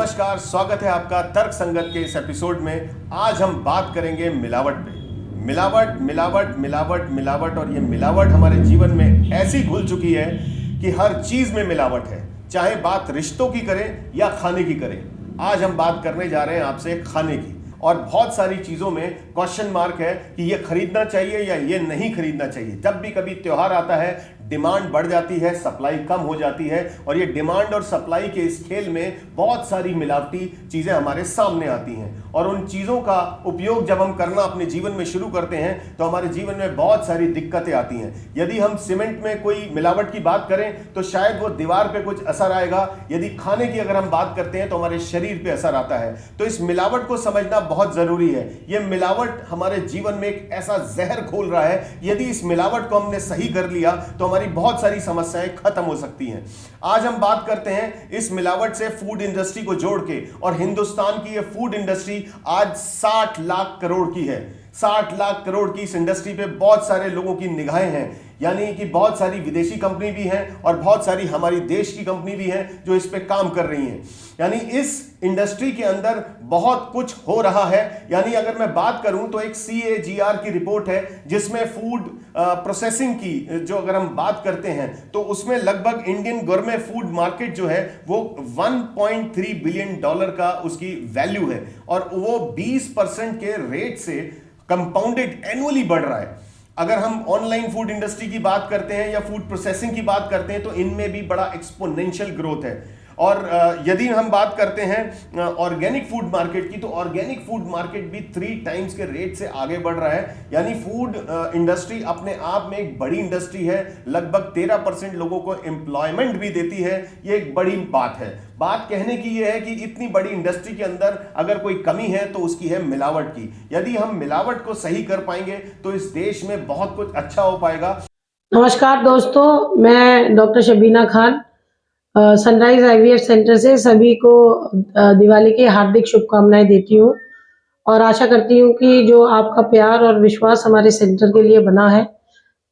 नमस्कार, स्वागत है आपका तर्क संगत के इस एपिसोड में। आज हम बात करेंगे मिलावट पे। मिलावट मिलावट मिलावट मिलावट और ये मिलावट हमारे जीवन में ऐसी घुल चुकी है कि हर चीज में मिलावट है, चाहे बात रिश्तों की करें या खाने की करें। आज हम बात करने जा रहे हैं आपसे खाने की, और बहुत सारी चीज़ों में क्वेश्चन मार्क है कि ये खरीदना चाहिए या ये नहीं खरीदना चाहिए। जब भी कभी त्योहार आता है, डिमांड बढ़ जाती है, सप्लाई कम हो जाती है, और ये डिमांड और सप्लाई के इस खेल में बहुत सारी मिलावटी चीज़ें हमारे सामने आती हैं। और उन चीज़ों का उपयोग जब हम करना अपने जीवन में शुरू करते हैं तो हमारे जीवन में बहुत सारी दिक्कतें आती हैं। यदि हम सीमेंट में कोई मिलावट की बात करें तो शायद वो दीवार पे कुछ असर आएगा। यदि खाने की अगर हम बात करते हैं तो हमारे शरीर पे असर आता है। तो इस मिलावट को समझना बहुत जरूरी है। ये मिलावट हमारे जीवन में एक ऐसा जहर खोल रहा है, यदि इस मिलावट को हमने सही कर लिया तो हमारी बहुत सारी समस्याएं खत्म हो सकती हैं। आज हम बात करते हैं इस मिलावट से फूड इंडस्ट्री को जोड़ के, और हिंदुस्तान की ये फूड इंडस्ट्री आज 60 लाख करोड़ की है। 60 लाख करोड़ की इस इंडस्ट्री पे बहुत सारे लोगों की निगाहें हैं, यानी कि बहुत सारी विदेशी कंपनी भी हैं और बहुत सारी हमारी देश की कंपनी भी हैं जो इस पे काम कर रही हैं। यानी इस इंडस्ट्री के अंदर बहुत कुछ हो रहा है। यानी अगर मैं बात करूं तो एक CAGR की रिपोर्ट है जिसमें फूड प्रोसेसिंग की जो अगर हम बात करते हैं तो उसमें लगभग इंडियन गोरमे फूड मार्केट जो है वो $1.3 बिलियन का उसकी वैल्यू है, और वो 20% के रेट से कंपाउंडेड एनुअली बढ़ रहा है। अगर हम ऑनलाइन फूड इंडस्ट्री की बात करते हैं या फूड प्रोसेसिंग की बात करते हैं तो इनमें भी बड़ा एक्सपोनेंशियल ग्रोथ है। और यदि हम बात करते हैं ऑर्गेनिक फूड मार्केट की, तो ऑर्गेनिक फूड मार्केट भी 3 टाइम्स के रेट से आगे बढ़ रहा है। यानी फूड इंडस्ट्री अपने आप में एक बड़ी इंडस्ट्री है, लगभग 13% लोगों को एम्प्लॉयमेंट भी देती है। ये एक बड़ी बात है। बात कहने की ये है कि इतनी बड़ी इंडस्ट्री के अंदर अगर कोई कमी है तो उसकी है मिलावट की। यदि हम मिलावट को सही कर पाएंगे तो इस देश में बहुत कुछ अच्छा हो पाएगा। नमस्कार दोस्तों, मैं doctor Shabina Khan sunrise IVF centre से सभी को दिवाली की हार्दिक शुभकामनाएं देती हूँ, और आशा करती हूँ कि जो आपका प्यार और विश्वास हमारे सेंटर के लिए बना है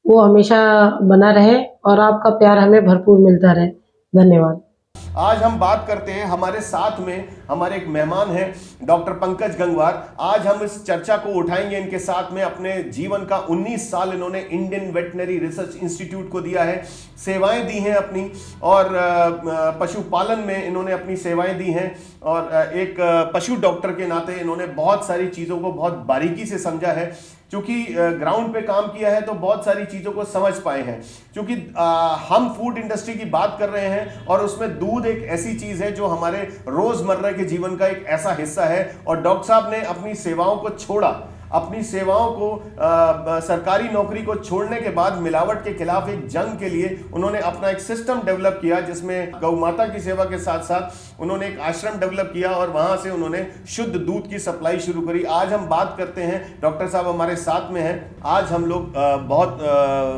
वो हमेशा बना रहे और आपका प्यार हमें भरपूर मिलता रहे। धन्यवाद। आज हम बात करते हैं, हमारे साथ में हमारे एक मेहमान हैं डॉक्टर पंकज गंगवार। आज हम इस चर्चा को उठाएंगे इनके साथ में। अपने जीवन का 19 साल इन्होंने इंडियन वेटनरी रिसर्च इंस्टीट्यूट को दिया है, सेवाएं दी हैं अपनी, और पशुपालन में इन्होंने अपनी सेवाएं दी हैं, और एक पशु डॉक्टर के नाते इन्होंने बहुत सारी चीज़ों को बहुत बारीकी से समझा है। क्योंकि ग्राउंड पे काम किया है तो बहुत सारी चीज़ों को समझ पाए हैं। क्योंकि हम फूड इंडस्ट्री की बात कर रहे हैं और उसमें दूध एक ऐसी चीज़ है जो हमारे रोज़मर्रा के जीवन का एक ऐसा हिस्सा है, और डॉक्टर साहब ने अपनी सेवाओं को छोड़ा। अपनी सेवाओं को सरकारी नौकरी को छोड़ने के बाद मिलावट के खिलाफ एक जंग के लिए उन्होंने अपना एक सिस्टम डेवलप किया, जिसमें गौ माता की सेवा के साथ साथ उन्होंने एक आश्रम डेवलप किया, और वहां से उन्होंने शुद्ध दूध की सप्लाई शुरू करी। आज हम बात करते हैं, डॉक्टर साहब हमारे साथ में हैं। आज हम लोग बहुत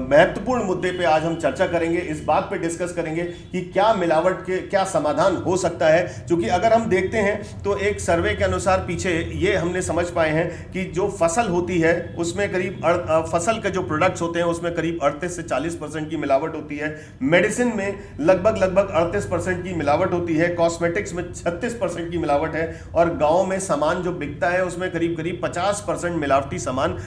महत्वपूर्ण मुद्दे पे आज हम चर्चा करेंगे, इस बात पे डिस्कस करेंगे कि क्या मिलावट के क्या समाधान हो सकता है। क्योंकि अगर हम देखते हैं तो एक सर्वे के अनुसार पीछे ये हमने समझ पाए हैं कि जो फसल होती है उसमें करीब फसल के जो प्रोडक्ट्स होते हैं उसमें करीब 38 से 40% की मिलावट होती है। मेडिसिन में लगभग 38% की मिलावट होती है। कॉस्मेटिक्स में 36% की मिलावट है, और गांव में सामान जो बिकता है उसमें करीब 50% मिलावटी सामान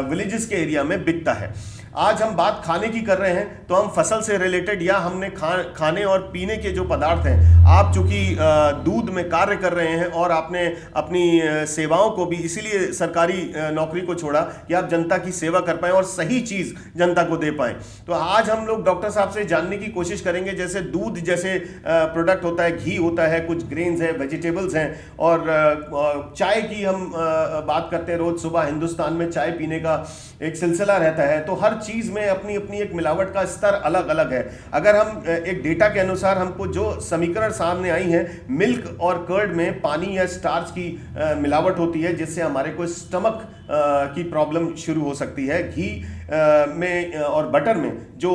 विलेजेस के एरिया में बिकता है। आज हम बात खाने की कर रहे हैं तो हम फसल से रिलेटेड या हमने खाने और पीने के जो पदार्थ हैं, आप चूंकि दूध में कार्य कर रहे हैं और आपने अपनी सेवाओं को भी इसीलिए सरकारी नौकरी को छोड़ा कि आप जनता की सेवा कर पाएं और सही चीज़ जनता को दे पाएं। तो आज हम लोग डॉक्टर साहब से जानने की कोशिश करेंगे, जैसे दूध जैसे प्रोडक्ट होता है, घी होता है, कुछ ग्रेन्स हैं, वेजिटेबल्स हैं, और चाय की हम बात करते हैं। रोज़ सुबह हिंदुस्तान में चाय पीने का एक सिलसिला रहता है, तो हर चीज़ में अपनी अपनी एक मिलावट का स्तर अलग अलग है। अगर हम एक डेटा के अनुसार हमको जो समीकरण सामने आई है, मिल्क और कर्ड में पानी या स्टार्च की मिलावट होती है, जिससे हमारे को स्टमक की प्रॉब्लम शुरू हो सकती है। घी में और बटर में जो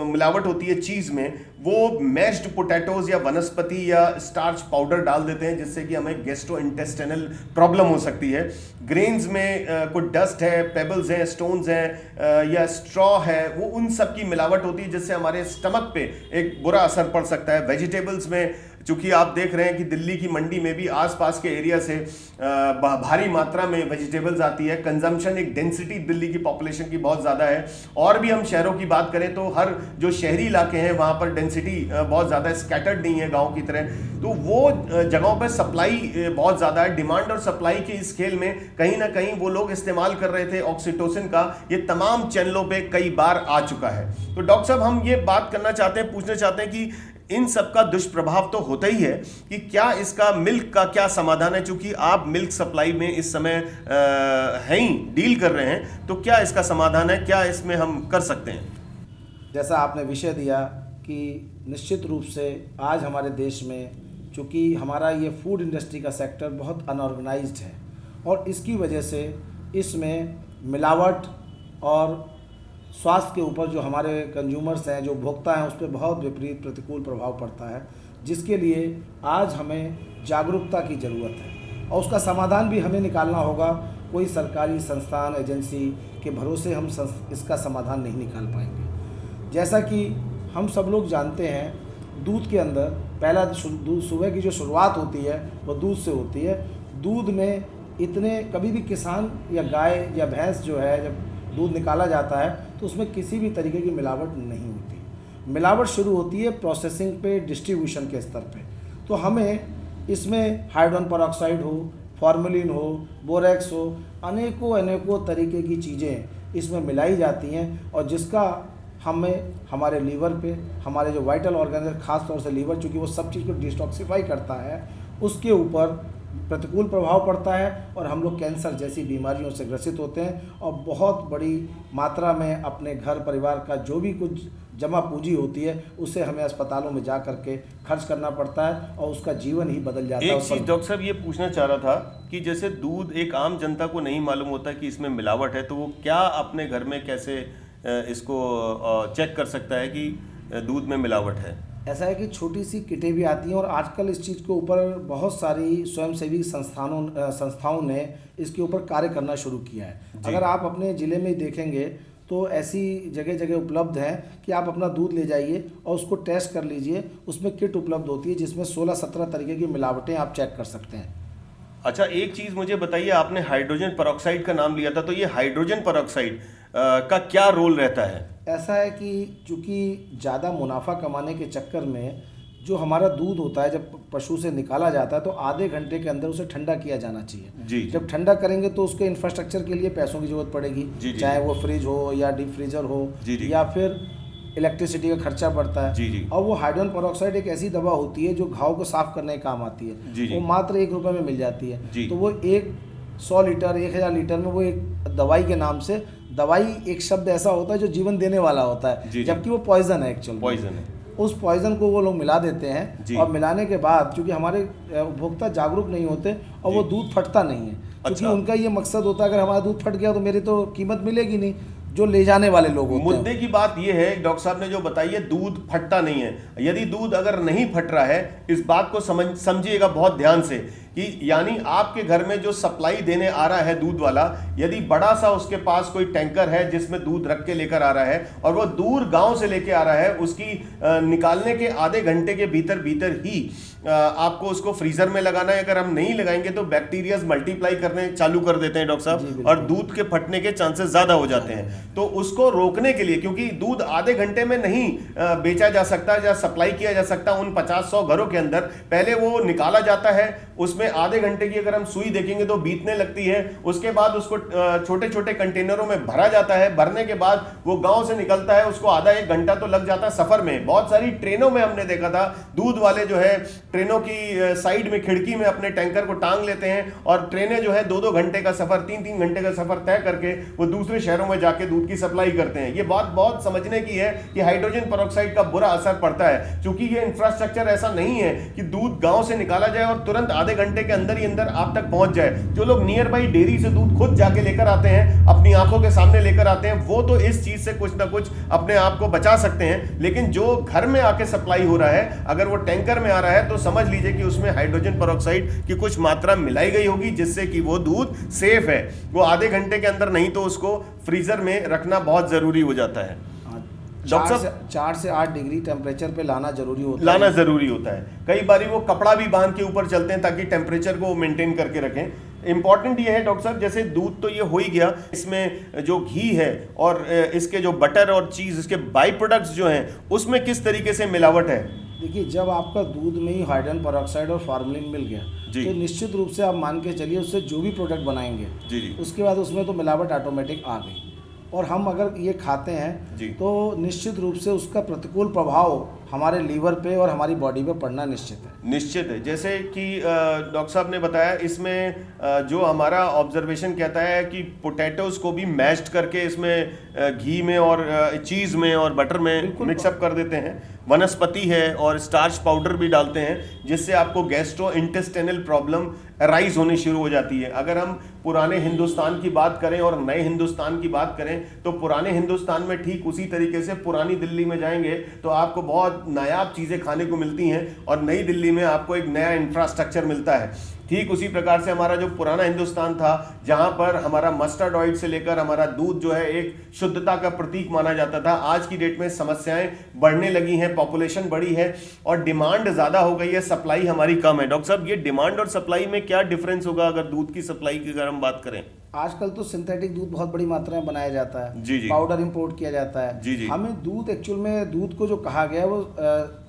मिलावट होती है चीज़ में, वो मैश्ड पोटैटोज या वनस्पति या स्टार्च पाउडर डाल देते हैं, जिससे कि हमें गैस्ट्रोइंटेस्टाइनल प्रॉब्लम हो सकती है। ग्रेन्स में कुछ डस्ट है, पेबल्स हैं, स्टोन्स हैं या स्ट्रॉ है, वो उन सब की मिलावट होती है, जिससे हमारे स्टमक पे एक बुरा असर पड़ सकता है। वेजिटेबल्स में चूंकि आप देख रहे हैं कि दिल्ली की मंडी में भी आसपास के एरिया से भारी मात्रा में वेजिटेबल्स आती है। कंजम्पशन, एक डेंसिटी दिल्ली की पॉपुलेशन की बहुत ज़्यादा है। और भी हम शहरों की बात करें तो हर जो शहरी इलाके हैं वहाँ पर डेंसिटी बहुत ज़्यादा स्कैटर्ड नहीं है गाँव की तरह, तो वो जगहों पर सप्लाई बहुत ज़्यादा है। डिमांड और सप्लाई के इस खेल में कहीं ना कहीं वो लोग इस्तेमाल कर रहे थे ऑक्सीटोसिन का, ये तमाम चैनलों पे कई बार आ चुका है। तो डॉक्टर साहब, हम ये बात करना चाहते हैं, पूछना चाहते हैं कि इन सब का दुष्प्रभाव तो होता ही है, कि क्या इसका मिल्क का क्या समाधान है? चूंकि आप मिल्क सप्लाई में इस समय है ही डील कर रहे हैं, तो क्या इसका समाधान है, क्या इसमें हम कर सकते हैं? जैसा आपने विषय दिया कि निश्चित रूप से आज हमारे देश में चूँकि हमारा ये फूड इंडस्ट्री का सेक्टर बहुत अनऑर्गेनाइज्ड है और इसकी वजह से इसमें मिलावट और स्वास्थ्य के ऊपर जो हमारे कंज्यूमर्स हैं, जो उपभोक्ता हैं, उस पर बहुत विपरीत प्रतिकूल प्रभाव पड़ता है, जिसके लिए आज हमें जागरूकता की ज़रूरत है और उसका समाधान भी हमें निकालना होगा। कोई सरकारी संस्थान, एजेंसी के भरोसे हम इसका समाधान नहीं निकाल पाएंगे। जैसा कि हम सब लोग जानते हैं, दूध के अंदर पहला दूध, सुबह की जो शुरुआत होती है वो दूध से होती है। दूध में इतने कभी भी किसान या गाय या भैंस जो है, जब दूध निकाला जाता है तो उसमें किसी भी तरीके की मिलावट नहीं होती। मिलावट शुरू होती है प्रोसेसिंग पे, डिस्ट्रीब्यूशन के स्तर पे। तो हमें इसमें हाइड्रोजन पेरोक्साइड हो, फॉर्मेलिन हो, बोरेक्स हो, अनेकों तरीके की चीज़ें इसमें मिलाई जाती हैं और जिसका हमें हमारे लीवर पे, हमारे जो वाइटल ऑर्गन है, ख़ास तौर से लीवर, चूँकि वो सब चीज़ को डिटॉक्सिफाई करता है, उसके ऊपर प्रतिकूल प्रभाव पड़ता है और हम लोग कैंसर जैसी बीमारियों से ग्रसित होते हैं और बहुत बड़ी मात्रा में अपने घर परिवार का जो भी कुछ जमा पूंजी होती है उसे हमें अस्पतालों में जा करके खर्च करना पड़ता है और उसका जीवन ही बदल जाता है। एक चीज़ डॉक्टर साहब ये पूछना चाह रहा था कि जैसे दूध एक आम जनता को नहीं मालूम होता कि इसमें मिलावट है, तो वो क्या अपने घर में कैसे इसको चेक कर सकता है कि दूध में मिलावट है? ऐसा है कि छोटी सी किटें भी आती हैं और आजकल इस चीज़ के ऊपर बहुत सारी स्वयंसेवी संस्थाओं ने इसके ऊपर कार्य करना शुरू किया है। अगर आप अपने ज़िले में देखेंगे तो ऐसी जगह जगह उपलब्ध हैं कि आप अपना दूध ले जाइए और उसको टेस्ट कर लीजिए। उसमें किट उपलब्ध होती है जिसमें 16-17 तरीके की मिलावटें आप चेक कर सकते हैं। अच्छा, एक चीज़ मुझे बताइए, आपने हाइड्रोजन पेरोक्साइड का नाम लिया था, तो ये हाइड्रोजन पेरोक्साइड का क्या रोल रहता है? ऐसा है कि चूँकि ज़्यादा मुनाफा कमाने के चक्कर में जो हमारा दूध होता है, जब पशु से निकाला जाता है तो आधे घंटे के अंदर उसे ठंडा किया जाना चाहिए। जी। जब ठंडा करेंगे तो उसके इंफ्रास्ट्रक्चर के लिए पैसों की ज़रूरत पड़ेगी, चाहे वो फ्रिज हो या डीप फ्रीजर हो, या फिर इलेक्ट्रिसिटी का खर्चा पड़ता है। और वो हाइड्रोजन पेरोक्साइड एक ऐसी दवा होती है जो घाव को साफ करने का काम आती है। वो मात्र 1 रुपये में मिल जाती है। तो वो 100 लीटर 1000 लीटर में वो एक दवाई के नाम से, दवाई एक शब्द ऐसा होता है जो जीवन देने वाला होता है, जबकि वो पॉइजन है, एक्चुअल पॉइजन है। उस पॉइजन को वो लोग मिला देते हैं और मिलाने के बाद चूंकि हमारे उपभोक्ता जागरूक नहीं होते और वो दूध फटता नहीं है। क्योंकि उनका ये मकसद होता है अगर हमारा दूध फट गया तो मेरी तो कीमत मिलेगी नहीं, जो ले जाने वाले लोग होते हैं। मुद्दे की बात यह है, डॉक्टर साहब ने जो बताई है, दूध फटता नहीं है। यदि दूध अगर नहीं फट रहा है, इस बात को समझिएगा बहुत ध्यान से, कि यानी आपके घर में जो सप्लाई देने आ रहा है दूध वाला, यदि बड़ा सा उसके पास कोई टैंकर है जिसमें दूध रख के लेकर आ रहा है और वो दूर गांव से लेके आ रहा है, उसकी निकालने के आधे घंटे के भीतर ही आपको उसको फ्रीजर में लगाना है। अगर हम नहीं लगाएंगे तो बैक्टीरियाज मल्टीप्लाई करने चालू कर देते हैं डॉक्टर साहब, और दूध के फटने के चांसेस ज्यादा हो जाते हैं। तो उसको रोकने के लिए, क्योंकि दूध आधे घंटे में नहीं बेचा जा सकता या सप्लाई किया जा सकता उन 50-100 घरों के अंदर, पहले वो निकाला जाता है, उसमें आधे घंटे की अगर हम सुई देखेंगे तो बीतने लगती है। उसके बाद उसको छोटे छोटे कंटेनरों में भरा जाता है, भरने के बाद वो गांव से निकलता है, उसको आधा 1 घंटा तो लग जाता है सफर में। बहुत सारी ट्रेनों में हमने देखा था, दूध वाले जो है ट्रेनों की साइड में खिड़की में अपने टैंकर को टांग लेते हैं और ट्रेनें जो है 2-2 घंटे का सफर, 3-3 घंटे का सफर तय करके वो दूसरे शहरों में जाके दूध की सप्लाई करते हैं। ये बात बहुत समझने की है कि हाइड्रोजन पेरोक्साइड का बुरा असर पड़ता है, क्योंकि ये इंफ्रास्ट्रक्चर ऐसा नहीं है कि दूध गांव से निकाला जाए और तुरंत आधे घंटे के अंदर ही अंदर आप तक पहुंच जाए। जो लोग नियर बाई डेयरी से दूध खुद जाके लेकर आते हैं, अपनी आंखों के सामने लेकर आते हैं, वो तो इस चीज से कुछ ना कुछ अपने आप को बचा सकते हैं। लेकिन जो घर में आके सप्लाई हो रहा है, अगर वो टैंकर में आ रहा है, तो समझ लीजिए कि उसमें हाइड्रोजन पेरोक्साइड की कुछ मात्रा मिलाई गई होगी, जिससे कि वो दूध सेफ है। वो आधे घंटे के अंदर नहीं तो उसको फ्रीजर में रखना बहुत जरूरी हो जाता है। डॉक्टर साहब 4 से 8 डिग्री टेम्परेचर पे लाना जरूरी होता है। लाना जरूरी होता है। कई बार वो कपड़ा भी बांध के ऊपर चलते हैं ताकि टेम्परेचर को मेंटेन करके रखें। इंपॉर्टेंट ये है डॉक्टर साहब, जैसे दूध तो ये हो ही गया, इसमें जो घी है और इसके जो बटर और चीज़, इसके बाई प्रोडक्ट्स जो हैं उसमें किस तरीके से मिलावट है? देखिए, जब आपका दूध में ही हाइड्रोजन पेरोक्साइड और फार्मलिन मिल गया जी। तो निश्चित रूप से आप मान के चलिए उससे जो भी प्रोडक्ट बनाएंगे जी जी उसके बाद उसमें तो मिलावट ऑटोमेटिक आ गई, और हम अगर ये खाते हैं जी। तो निश्चित रूप से उसका प्रतिकूल प्रभाव हमारे लीवर पे और हमारी बॉडी पे पड़ना निश्चित है। निश्चित है। जैसे कि डॉक्टर साहब ने बताया, इसमें जो हमारा ऑब्जर्वेशन कहता है कि पोटैटोज को भी मैश्ड करके इसमें घी में और चीज़ में और बटर में मिक्सअप कर देते हैं। वनस्पति है और स्टार्च पाउडर भी डालते हैं, जिससे आपको गैस्ट्रो इंटेस्टाइनल प्रॉब्लम अराइज होनी शुरू हो जाती है। अगर हम पुराने हिंदुस्तान की बात करें और नए हिंदुस्तान की बात करें तो पुराने हिंदुस्तान में ठीक उसी तरीके से पुरानी दिल्ली में जाएंगे तो आपको बहुत नायाब चीज़ें खाने को मिलती हैं और नई दिल्ली में आपको एक नया इंफ्रास्ट्रक्चर मिलता है। ठीक उसी प्रकार से हमारा जो पुराना हिंदुस्तान था, जहां पर हमारा मस्टर्ड ऑयल से लेकर हमारा दूध जो है एक शुद्धता का प्रतीक माना जाता था, आज की डेट में समस्याएं बढ़ने लगी हैं, पॉपुलेशन बढ़ी है और डिमांड ज़्यादा हो गई है, सप्लाई हमारी कम है। डॉक्टर साहब, ये डिमांड और सप्लाई में क्या डिफरेंस होगा अगर दूध की सप्लाई की अगर हम बात करें? आजकल तो सिंथेटिक दूध बहुत बड़ी मात्रा में बनाया जाता है, जी जी। पाउडर इंपोर्ट किया जाता है। जी जी। हमें दूध एक्चुअल में दूध को जो कहा गया है वो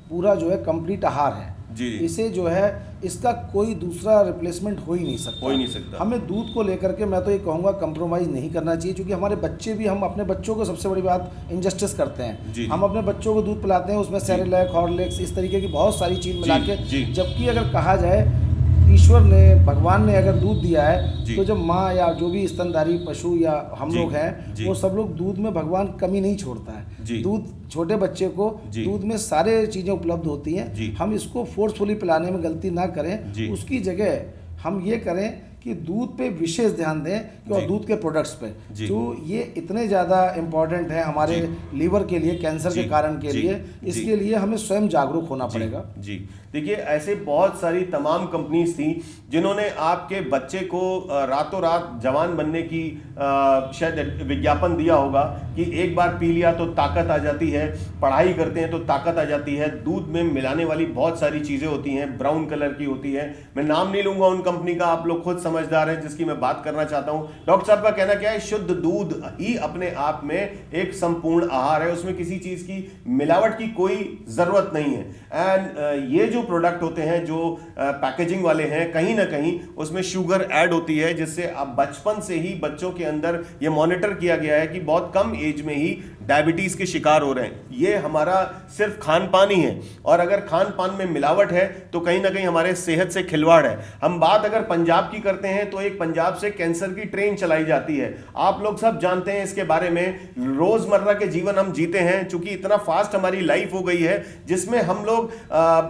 पूरा जो है कंप्लीट आहार है। जी। इसे जो है इसका कोई दूसरा रिप्लेसमेंट हो ही नहीं सकता। हो ही नहीं सकता। हमें दूध को लेकर के मैं तो ये कहूँगा कंप्रोमाइज़ नहीं करना चाहिए, क्योंकि हमारे बच्चे भी, हम अपने बच्चों को सबसे बड़ी बात इनजस्टिस करते हैं। जी। हम अपने बच्चों को दूध पिलाते हैं, उसमें सेरेलैक, हॉर्लिक्स, इस तरीके की बहुत सारी चीज़ मिला के, जबकि अगर कहा जाए ईश्वर ने, भगवान ने अगर दूध दिया है तो जब माँ या जो भी स्तनधारी पशु या हम लोग हैं वो सब लोग दूध में भगवान कमी नहीं छोड़ता है। दूध छोटे बच्चे को दूध में सारे चीज़ें उपलब्ध होती हैं। हम इसको फोर्सफुली पिलाने में गलती ना करें, उसकी जगह हम ये करें कि दूध पे विशेष ध्यान दें और दूध के प्रोडक्ट्स पे, जो ये इतने ज़्यादा इम्पोर्टेंट है हमारे लीवर के लिए, कैंसर के कारण के लिए, इसके लिए हमें स्वयं जागरूक होना पड़ेगा। जी देखिए, ऐसे बहुत सारी तमाम कंपनीज थी जिन्होंने आपके बच्चे को रातों रात जवान बनने की शायद विज्ञापन दिया होगा कि एक बार पी लिया तो ताकत आ जाती है, पढ़ाई करते हैं तो ताकत आ जाती है। दूध में मिलाने वाली बहुत सारी चीज़ें होती हैं, ब्राउन कलर की होती है। मैं नाम नहीं लूंगा उन कंपनी का, आप लोग खुद समझदार हैं जिसकी मैं बात करना चाहता हूं। डॉक्टर साहब का कहना क्या है, शुद्ध दूध ही अपने आप में एक संपूर्ण आहार है, उसमें किसी चीज की मिलावट की कोई जरूरत नहीं है। एंड ये जो प्रोडक्ट होते हैं जो पैकेजिंग वाले हैं, कहीं ना कहीं उसमें शुगर ऐड होती है, जिससे अब बचपन से ही बच्चों के अंदर ये मॉनिटर किया गया है कि बहुत कम एज में ही डायबिटीज के शिकार हो रहे हैं। ये हमारा सिर्फ खान पान ही है, और अगर खान पान में मिलावट है तो कहीं ना कहीं हमारे सेहत से खिलवाड़ है। हम बात अगर पंजाब की करते हैं तो एक पंजाब से कैंसर की ट्रेन चलाई जाती है। आप लोग सब जानते हैं इसके बारे में, रोजमर्रा के जीवन हम जीते हैं, चूंकि इतना फास्ट हमारी लाइफ हो गई है जिसमें हम लोग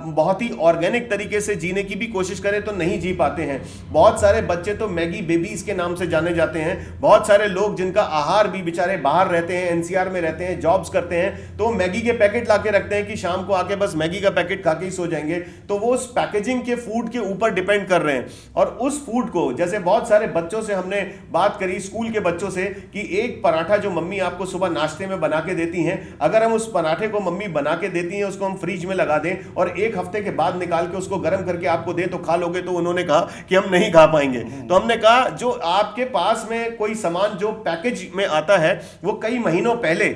बहुत ही ऑर्गेनिक तरीके से जीने की भी कोशिश करें तो नहीं जी पाते हैं। बहुत सारे बच्चे तो मैगी बेबीज के नाम से जाने जाते हैं। बहुत सारे लोग जिनका आहार भी बेचारे बाहर रहते हैं, एनसीआर में रहते हैं, जॉब्स करते हैं, तो मैगी के पैकेट लाके रखते हैं कि शाम को आके बस मैगी का पैकेट खा के ही सो जाएंगे। तो वो उस पैकेजिंग के फूड के ऊपर डिपेंड कर रहे हैं, और उस फूड को, जैसे बहुत सारे बच्चों से हमने बात करी, स्कूल के बच्चों से, कि एक पराठा जो मम्मी आपको सुबह नाश्ते में बना के देती हैं, अगर हम उस पराठे को मम्मी बना के देती हैं, उसको हम फ्रिज में लगा दें और एक हफ्ते के बाद निकाल के उसको गर्म करके आपको दे तो खा लोगे? तो उन्होंने कहा कि हम नहीं खा पाएंगे। तो हमने कहा जो आपके पास में कोई सामान जो पैकेज में आता है वो कई महीनों पहले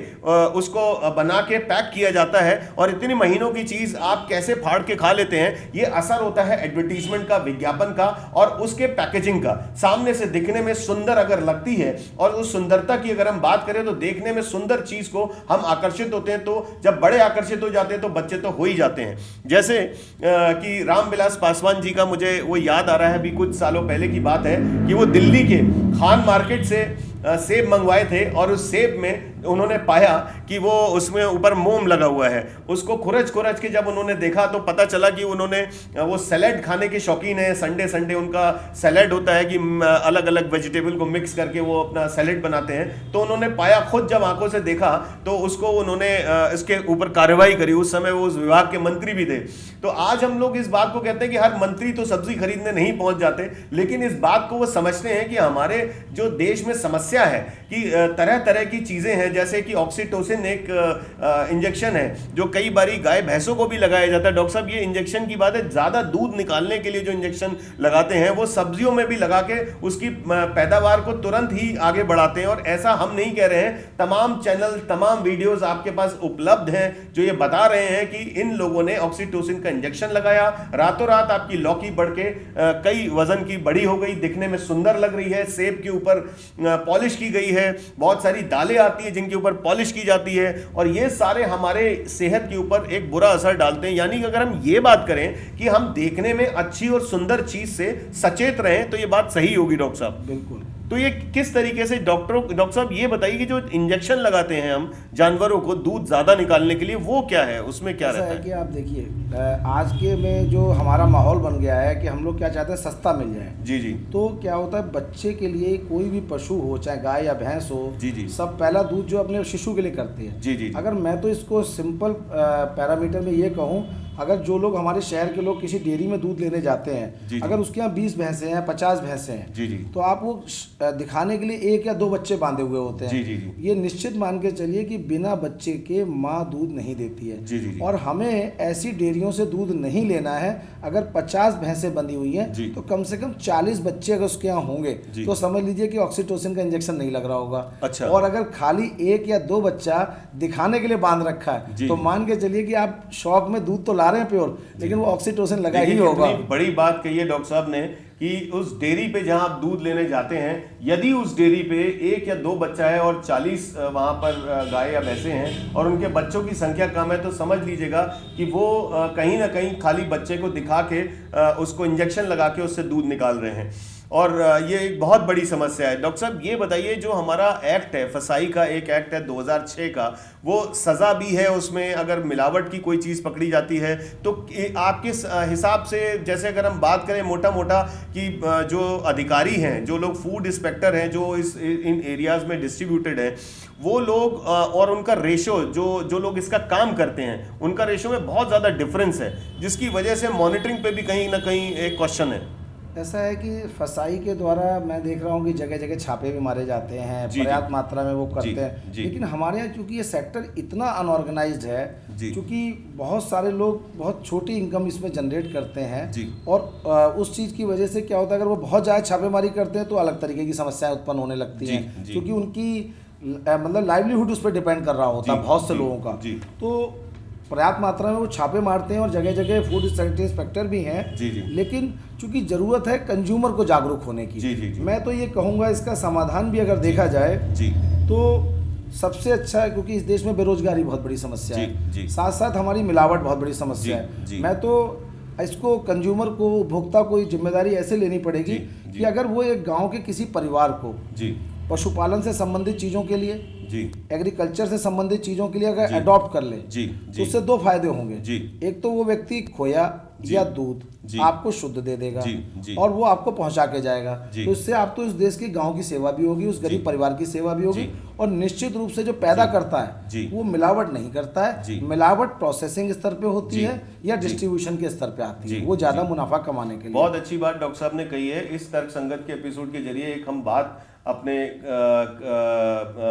उसको बना के पैक किया जाता है, और इतनी महीनों की चीज आप कैसे फाड़ के खा लेते हैं? ये असर होता है एडवर्टीजमेंट का, विज्ञापन का और उसके पैकेजिंग का। सामने से दिखने में सुंदर अगर लगती है, और उस सुंदरता की अगर हम बात करें तो देखने में सुंदर चीज को हम आकर्षित होते हैं, तो जब बड़े आकर्षित हो जाते हैं तो बच्चे तो हो ही जाते हैं। जैसे कि रामविलास पासवान जी का मुझे वो याद आ रहा है, अभी कुछ सालों पहले की बात है कि वो दिल्ली के खान मार्केट से सेब मंगवाए थे, और उस सेब में उन्होंने पाया कि वो उसमें ऊपर मोम लगा हुआ है। उसको खुरच के जब उन्होंने देखा तो पता चला कि उन्होंने वो सैलेड खाने के शौकीन है। संडे उनका सैलेड होता है कि अलग अलग वेजिटेबल को मिक्स करके वो अपना सैलेड बनाते हैं। तो उन्होंने पाया, खुद जब आंखों से देखा तो उसको उन्होंने इसके ऊपर कार्रवाई करी। उस समय वो उस विभाग के मंत्री भी थे। तो आज हम लोग इस बात को कहते हैं कि हर मंत्री तो सब्जी खरीदने नहीं पहुंच जाते, लेकिन इस बात को वो समझते हैं कि हमारे जो देश में समस्या समस्या है कि तरह तरह की चीज़ें हैं, जैसे कि ऑक्सीटोसिन एक इंजेक्शन है जो कई बारी गाय भैंसों को भी लगाया जाता है। डॉक्टर साहब, ये इंजेक्शन की बात है, ज़्यादा दूध निकालने के लिए जो इंजेक्शन लगाते हैं वो सब्जियों में भी लगा के उसकी पैदावार को तुरंत ही आगे बढ़ाते हैं। और ऐसा हम नहीं कह रहे हैं, तमाम चैनल, तमाम वीडियोस आपके पास उपलब्ध हैं जो ये बता रहे हैं कि इन लोगों ने ऑक्सीटोसिन का इंजेक्शन लगाया, रातों रात आपकी लौकी बढ़ के कई वजन की बड़ी हो गई, दिखने में सुंदर लग रही है, सेब के ऊपर पॉलिश की गई है, बहुत सारी दालें आती है जिनके ऊपर पॉलिश की जाती है, और ये सारे हमारे सेहत के ऊपर एक बुरा असर डालते हैं। यानी कि अगर हम ये बात करें कि हम देखने में अच्छी और सुंदर चीज से सचेत रहें तो ये बात सही होगी डॉक्टर साहब। बिल्कुल। तो ये किस तरीके से डॉक्टर साहब ये बताइए कि जो इंजेक्शन लगाते हैं हम जानवरों को दूध ज्यादा निकालने के लिए, वो क्या है, उसमें क्या रहता है? कि आप देखिए, आज के में जो हमारा माहौल बन गया है कि हम लोग क्या चाहते हैं, सस्ता मिल जाए। जी जी। तो क्या होता है, बच्चे के लिए कोई भी पशु हो, चाहे गाय या भैंस हो, जी जी, सब पहला दूध जो अपने शिशु के लिए करते हैं। जी जी। अगर मैं तो इसको सिंपल पैरामीटर में ये कहूँ, अगर जो लोग हमारे शहर के लोग किसी डेयरी में दूध लेने जाते हैं, अगर उसके यहाँ 20 भैंसें हैं, 50 भैंसें हैं, जी जी, तो आप वो दिखाने के लिए 1 या 2 बच्चे बांधे हुए होते हैं। जी जी जी। ये निश्चित मान के चलिए कि बिना बच्चे के माँ दूध नहीं देती है। जी जी। और हमें ऐसी डेयरियों से दूध नहीं लेना है। अगर 50 भैंसें बंधी हुई हैं तो कम से कम 40 बच्चे अगर उसके यहाँ होंगे तो समझ लीजिए कि ऑक्सीटोसिन का इंजेक्शन नहीं लग रहा होगा। अच्छा। और अगर खाली 1 या 2 बच्चा दिखाने के लिए बांध रखा है तो मान के चलिए कि आप शौक में दूध तो ला रहे हैं प्योर, लेकिन वो ऑक्सीटोसिन लगा ही होगा। बड़ी बात कही है डॉक्टर साहब ने कि उस डेयरी पे जहां आप दूध लेने जाते हैं, यदि उस डेयरी पे 1 या 2 बच्चा है और 40 वहां पर गाय या भैंसे हैं और उनके बच्चों की संख्या कम है, तो समझ लीजिएगा कि वो कहीं ना कहीं खाली बच्चे को दिखा के उसको इंजेक्शन लगा के उससे दूध निकाल रहे हैं, और ये एक बहुत बड़ी समस्या है। डॉक्टर साहब ये बताइए, जो हमारा एक्ट है, फसाई का एक एक्ट है 2006 का, वो सज़ा भी है उसमें अगर मिलावट की कोई चीज़ पकड़ी जाती है तो आपके हिसाब से, जैसे अगर हम बात करें मोटा मोटा कि जो अधिकारी हैं, जो लोग फूड इंस्पेक्टर हैं, जो इन एरियाज़ में डिस्ट्रीब्यूटेड है, वो लोग और उनका रेशो, जो लोग इसका काम करते हैं, उनका रेशो में बहुत ज़्यादा डिफरेंस है, जिसकी वजह से मॉनिटरिंग पे भी कहीं ना कहीं एक क्वेश्चन है। ऐसा है कि फसाई के द्वारा मैं देख रहा हूँ कि जगह जगह छापे भी मारे जाते हैं, पर्याप्त मात्रा में वो करते हैं, लेकिन हमारे यहाँ चूंकि ये सेक्टर इतना अनऑर्गेनाइज्ड है, क्योंकि बहुत सारे लोग बहुत छोटी इनकम इसमें जनरेट करते हैं, और उस चीज़ की वजह से क्या होता है, अगर वो बहुत ज़्यादा छापेमारी करते हैं तो अलग तरीके की समस्याएं उत्पन्न होने लगती हैं, क्योंकि उनकी मतलब लाइवलीहुड उस पर डिपेंड कर रहा होता है बहुत से लोगों का। तो पर्याप्त मात्रा में वो छापे मारते हैं और जगह जगह फूड सेफ्टी इंस्पेक्टर भी हैं, लेकिन चूंकि ज़रूरत है कंज्यूमर को जागरूक होने की, मैं तो ये कहूँगा इसका समाधान भी अगर देखा जाए तो सबसे अच्छा है, क्योंकि इस देश में बेरोजगारी बहुत बड़ी समस्या है, साथ साथ हमारी मिलावट बहुत बड़ी समस्या है। मैं तो इसको कंज्यूमर को, उपभोक्ता को जिम्मेदारी ऐसे लेनी पड़ेगी कि अगर वो एक गाँव के किसी परिवार को पशुपालन से संबंधित चीज़ों के लिए, एग्रीकल्चर से संबंधित चीज़ों के लिए अगर अडॉप्ट कर ले तो उससे 2 फायदे होंगे। एक तो वो व्यक्ति खोया या दूध आपको शुद्ध दे देगा और वो आपको पहुंचा के जाएगा, तो इससे आप तो इस देश के गांव की सेवा भी होगी, उस गरीब परिवार की सेवा भी होगी, और निश्चित रूप से जो पैदा करता है वो मिलावट नहीं करता है। मिलावट प्रोसेसिंग स्तर पे होती है या डिस्ट्रीब्यूशन के स्तर पे आती है, वो ज्यादा मुनाफा कमाने के लिए। बहुत अच्छी बात डॉक्टर साहब ने कही है। इस तर्क संगत के एपिसोड के जरिए एक हम बात अपने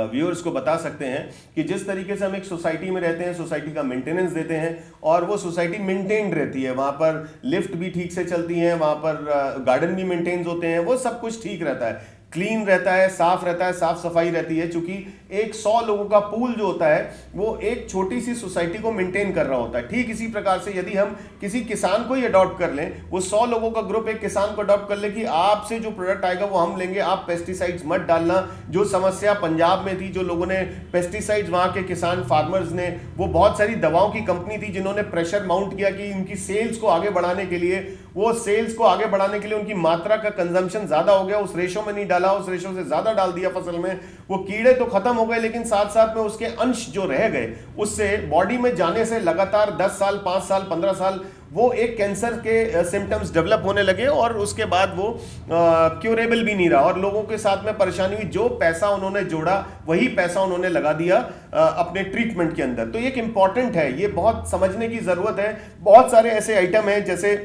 व्यूअर्स को बता सकते हैं कि जिस तरीके से हम एक सोसाइटी में रहते हैं, सोसाइटी का मेंटेनेंस देते हैं और वो सोसाइटी मेंटेन्ड रहती है, वहाँ पर लिफ्ट भी ठीक से चलती हैं, वहाँ पर गार्डन भी मेंटेन होते हैं, वो सब कुछ ठीक रहता है, क्लीन रहता है, साफ रहता है, साफ सफाई रहती है। चूंकि एक 100 लोगों का पूल जो होता है वो एक छोटी सी सोसाइटी को मेंटेन कर रहा होता है। ठीक इसी प्रकार से यदि हम किसी किसान को ही अडॉप्ट कर लें, वो 100 लोगों का ग्रुप एक किसान को अडॉप्ट कर ले कि आपसे जो प्रोडक्ट आएगा वो हम लेंगे, आप पेस्टिसाइड्स मत डालना। जो समस्या पंजाब में थी, जो लोगों ने पेस्टिसाइड्स, वहाँ के किसान फार्मर्स ने, वो बहुत सारी दवाओं की कंपनी थी जिन्होंने प्रेशर माउंट किया कि उनकी सेल्स को आगे बढ़ाने के लिए, वो सेल्स को आगे बढ़ाने के लिए उनकी मात्रा का कंजम्पशन ज्यादा हो गया, उस रेशो में नहीं डाला, उस रेशो से ज्यादा डाल दिया फसल में, वो कीड़े तो खत्म हो गए लेकिन साथ साथ में उसके अंश जो रह गए, उससे बॉडी में जाने से लगातार 10 साल, 5 साल, 15 साल वो एक कैंसर के सिम्टम्स डेवलप होने लगे और उसके बाद वो क्यूरेबल भी नहीं रहा और लोगों के साथ में परेशानी हुई। जो पैसा उन्होंने जोड़ा वही पैसा उन्होंने लगा दिया अपने ट्रीटमेंट के अंदर। तो ये एक इंपॉर्टेंट है, ये बहुत समझने की जरूरत है। बहुत सारे ऐसे आइटम हैं जैसे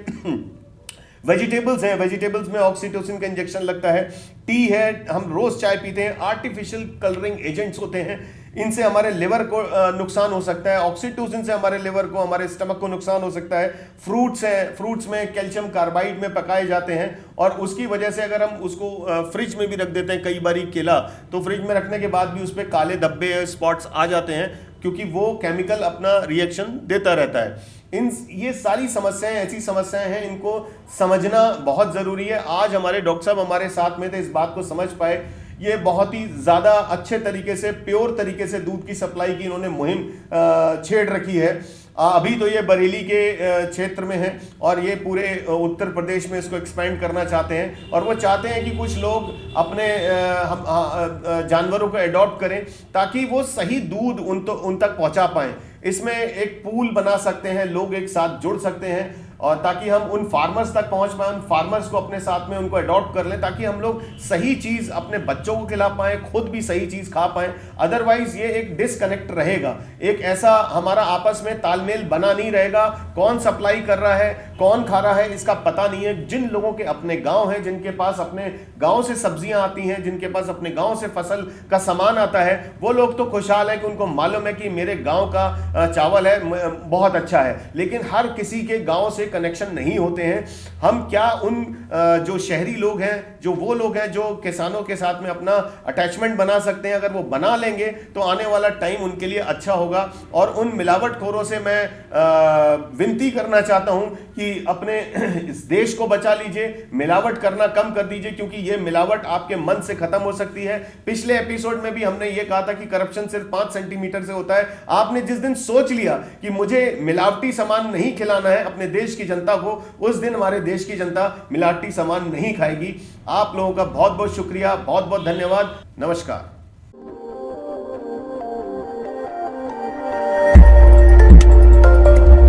वेजिटेबल्स हैं, वेजिटेबल्स में ऑक्सीटोसिन का इंजेक्शन लगता है। टी है, हम रोज चाय पीते हैं, आर्टिफिशियल कलरिंग एजेंट्स होते हैं, इनसे हमारे लिवर को नुकसान हो सकता है। ऑक्सीटोसिन से हमारे लिवर को, हमारे स्टमक को नुकसान हो सकता है। फ्रूट्स हैं, फ्रूट्स में कैल्शियम कार्बाइड में पकाए जाते हैं और उसकी वजह से अगर हम उसको फ्रिज में भी रख देते हैं, कई बारी केला तो फ्रिज में रखने के बाद भी उस पर काले धब्बे, स्पॉट्स आ जाते हैं क्योंकि वो केमिकल अपना रिएक्शन देता रहता है। ये सारी समस्याएं ऐसी समस्याएं हैं, इनको समझना बहुत जरूरी है। आज हमारे डॉक्टर साहब हमारे साथ में थे, इस बात को समझ पाए। ये बहुत ही ज्यादा अच्छे तरीके से, प्योर तरीके से दूध की सप्लाई की इन्होंने मुहिम छेड़ रखी है। अभी तो ये बरेली के क्षेत्र में है और ये पूरे उत्तर प्रदेश में इसको एक्सपेंड करना चाहते हैं और वो चाहते हैं कि कुछ लोग अपने जानवरों को अडॉप्ट करें ताकि वो सही दूध उन तक पहुंचा पाएं। इसमें एक पूल बना सकते हैं, लोग एक साथ जुड़ सकते हैं और ताकि हम उन फार्मर्स तक पहुंच पाएं, उन फार्मर्स को अपने साथ में उनको अडॉप्ट कर लें ताकि हम लोग सही चीज अपने बच्चों को खिला पाएं, खुद भी सही चीज खा पाएं। अदरवाइज ये एक डिस्कनेक्ट रहेगा, एक ऐसा हमारा आपस में तालमेल बना नहीं रहेगा। कौन सप्लाई कर रहा है, कौन खा रहा है, इसका पता नहीं है। जिन लोगों के अपने गांव हैं, जिनके पास अपने गांव से सब्जियां आती हैं, जिनके पास अपने गांव से फसल का सामान आता है, वो लोग तो खुशहाल है कि उनको मालूम है कि मेरे गांव का चावल है, बहुत अच्छा है। लेकिन हर किसी के गांव से कनेक्शन नहीं होते हैं। हम क्या उन जो शहरी लोग हैं, जो वो लोग हैं जो किसानों के साथ में अपना अटैचमेंट बना सकते हैं, अगर वो बना लेंगे तो आने वाला टाइम उनके लिए अच्छा होगा। और उन मिलावटखोरों से मैं विनती करना चाहता हूं कि अपने इस देश को बचा लीजिए, मिलावट करना कम कर दीजिए, क्योंकि ये मिलावट आपके मन से खत्म हो सकती है। पिछले एपिसोड में भी हमने ये कहा था कि करप्शन सिर्फ 5 सेंटीमीटर से होता है। आपने जिस दिन सोच लिया कि मुझे मिलावटी सामान नहीं खिलाना है अपने देश की जनता को, उस दिन हमारे देश की जनता मिलावटी सामान नहीं खाएगी। आप लोगों का बहुत बहुत शुक्रिया, बहुत बहुत धन्यवाद। नमस्कार।